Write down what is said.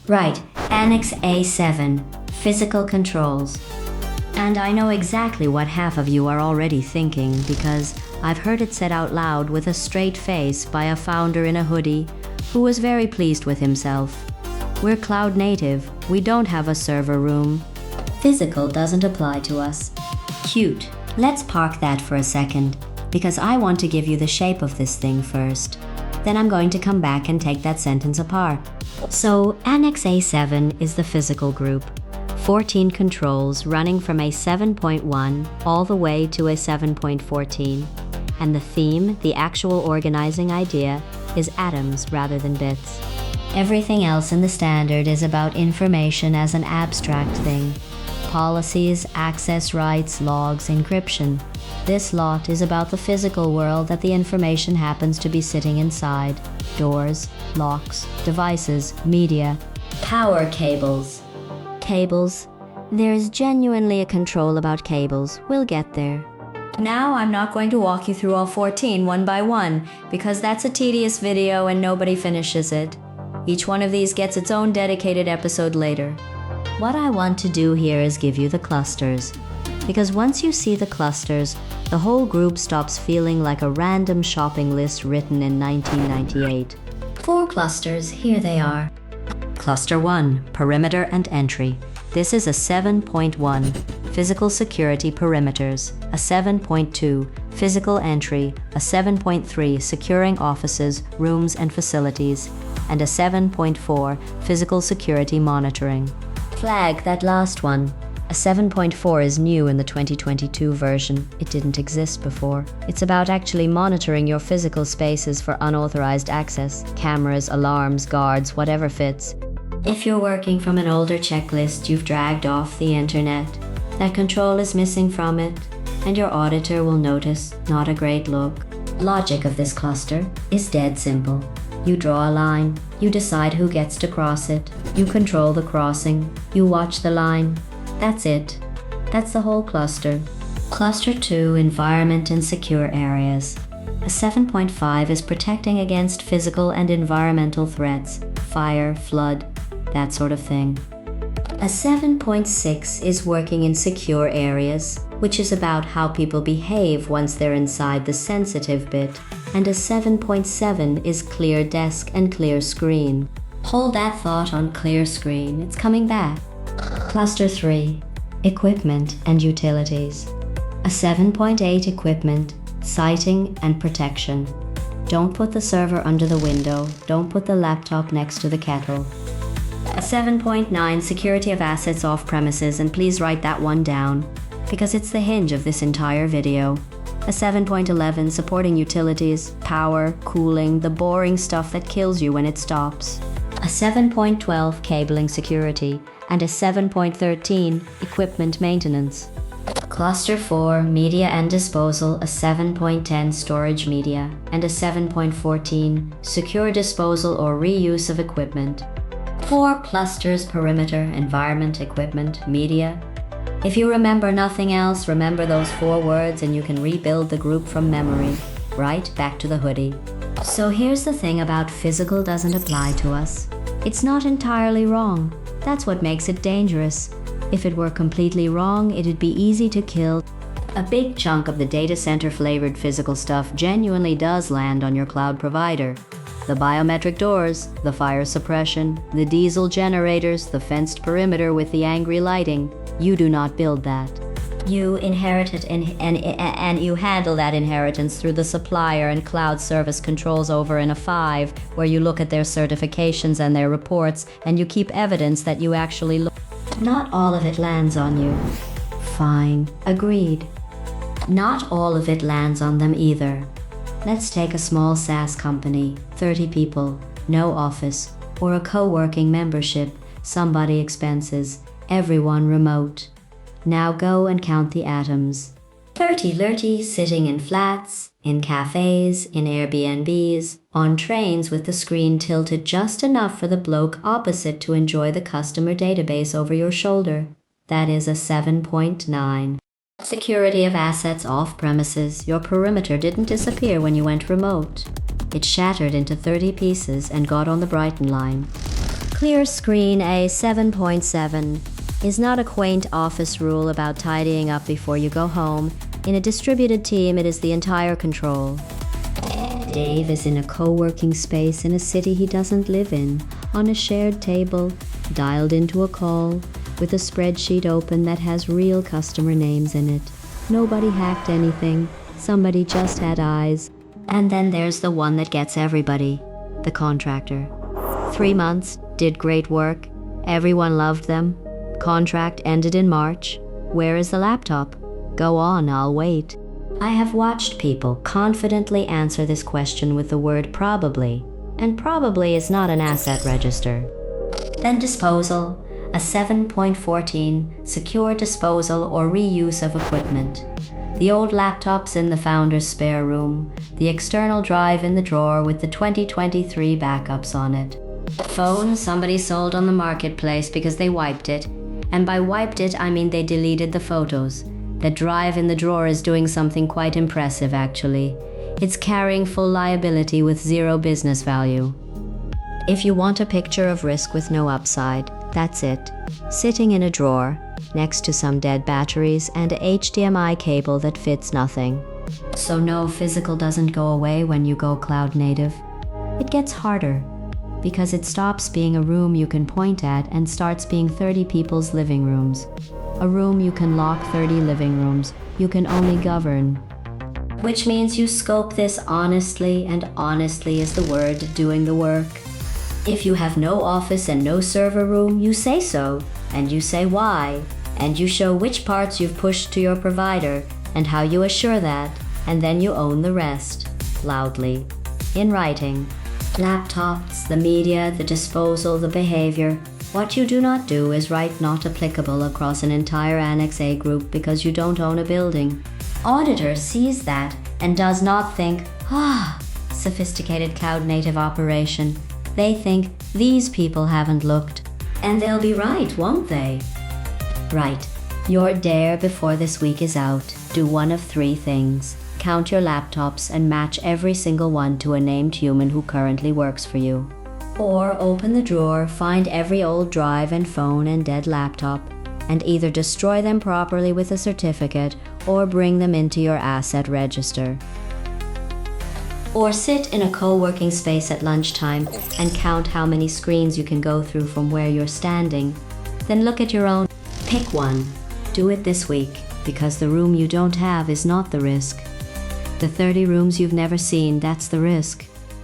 Right, Annex A.7 Physical Controls. And I know exactly what half of you are already thinking because I've heard it said out loud with a straight face by a founder in a hoodie who was very pleased with himself. We're cloud native, we don't have a server room. Physical doesn't apply to us. Cute. Let's park that for a second, because I want to give you the shape of this thing first. Then I'm going to come back and take that sentence apart. So, Annex A7 is the physical group. 14 controls running from a 7.1 all the way to a 7.14. And the theme, the actual organizing idea, is atoms rather than bits. Everything else in the standard is about information as an abstract thing. Policies, access rights, logs, encryption. This lot is about the physical world that the information happens to be sitting inside. Doors, locks, devices, media, power cables. Cables. There's genuinely a control about cables. We'll get there. Now I'm not going to walk you through all 14 one by one, because that's a tedious video and nobody finishes it. Each one of these gets its own dedicated episode later. What I want to do here is give you the clusters, because once you see the clusters, the whole group stops feeling like a random shopping list written in 1998. 4 clusters, here they are. Cluster 1, Perimeter and Entry. This is a 7.1, Physical Security Perimeters, a 7.2, Physical Entry, a 7.3, Securing Offices, Rooms and Facilities, and a 7.4, Physical Security Monitoring. Flag that last one. A 7.4 is new in the 2022 version. It didn't exist before. It's about actually monitoring your physical spaces for unauthorized access, cameras, alarms, guards, whatever fits. If you're working from an older checklist you've dragged off the internet, that control is missing from it, and your auditor will notice not a great look. Logic of this cluster is dead simple. You draw a line, you decide who gets to cross it, you control the crossing, you watch the line. That's it. That's the whole cluster. Cluster 2, Environment and Secure Areas. A 7.5 is protecting against physical and environmental threats, fire, flood, that sort of thing. A 7.6 is working in secure areas, which is about how people behave once they're inside the sensitive bit. And a 7.7 is clear desk and clear screen. Hold that thought on clear screen, it's coming back. Cluster 3, Equipment and Utilities. A 7.8 Equipment, Sighting and Protection. Don't put the server under the window, don't put the laptop next to the kettle. A 7.9 Security of Assets off premises, and please write that one down, because it's the hinge of this entire video. A 7.11 Supporting Utilities, Power, Cooling, the boring stuff that kills you when it stops. A 7.12 Cabling Security, and a 7.13 Equipment Maintenance. Cluster 4, Media and Disposal, a 7.10 Storage Media, and a 7.14 Secure Disposal or Reuse of Equipment. 4 clusters, Perimeter, Environment, Equipment, Media. If you remember nothing else, remember those 4 words and you can rebuild the group from memory. Right back to the hoodie. So here's the thing about physical doesn't apply to us. It's not entirely wrong. That's what makes it dangerous. If it were completely wrong, it'd be easy to kill. A big chunk of the data center flavored physical stuff genuinely does land on your cloud provider. The biometric doors, the fire suppression, the diesel generators, the fenced perimeter with the angry lighting. You do not build that. You inherit it and you handle that inheritance through the supplier and cloud service controls over in a 5, where you look at their certifications and their reports and you keep evidence that you actually look. Not all of it lands on you. Fine, agreed. Not all of it lands on them either. Let's take a small SaaS company, 30 people, no office, or a co-working membership, somebody expenses, everyone remote. Now go and count the atoms. 30 sitting in flats, in cafes, in Airbnbs, on trains with the screen tilted just enough for the bloke opposite to enjoy the customer database over your shoulder. That is a 7.9. Security of assets off premises. Your perimeter didn't disappear when you went remote. It shattered into 30 pieces and got on the Brighton line. Clear screen A7.7 is not a quaint office rule about tidying up before you go home. In a distributed team, it is the entire control. Dave is in a co-working space in a city he doesn't live in, on a shared table, dialed into a call, with a spreadsheet open that has real customer names in it. Nobody hacked anything, somebody just had eyes. And then there's the one that gets everybody, the contractor. 3 months, did great work, everyone loved them. Contract ended in March. Where is the laptop? Go on, I'll wait. I have watched people confidently answer this question with the word probably, and probably is not an asset register. Then disposal, a 7.14, secure disposal or reuse of equipment. The old laptop's in the founder's spare room, the external drive in the drawer with the 2023 backups on it. Phone somebody sold on the marketplace because they wiped it, and by wiped it I mean they deleted the photos. The drive in the drawer is doing something quite impressive, actually. It's carrying full liability with zero business value. If you want a picture of risk with no upside, that's it. Sitting in a drawer, next to some dead batteries and a HDMI cable that fits nothing. So no, physical doesn't go away when you go cloud native. It gets harder, because it stops being a room you can point at and starts being 30 people's living rooms. A room you can lock 30 living rooms, you can only govern. Which means you scope this honestly, and honestly is the word doing the work. If you have no office and no server room, you say so, and you say why, and you show which parts you've pushed to your provider, and how you assure that, and then you own the rest, loudly, in writing. Laptops, the media, the disposal, the behavior. What you do not do is write not applicable across an entire AnnexA group because you don't own a building. Auditor sees that and does not think, sophisticated cloud-native operation. They think, these people haven't looked. And they'll be right, won't they? Right. Your dare before this week is out. Do one of 3 things. Count your laptops and match every single one to a named human who currently works for you. Or open the drawer, find every old drive and phone and dead laptop, and either destroy them properly with a certificate or bring them into your asset register. Or sit in a co-working space at lunchtime and count how many screens you can go through from where you're standing. Then look at your own. Pick one. Do it this week, because the room you don't have is not the risk. The 30 rooms you've never seen, that's the risk.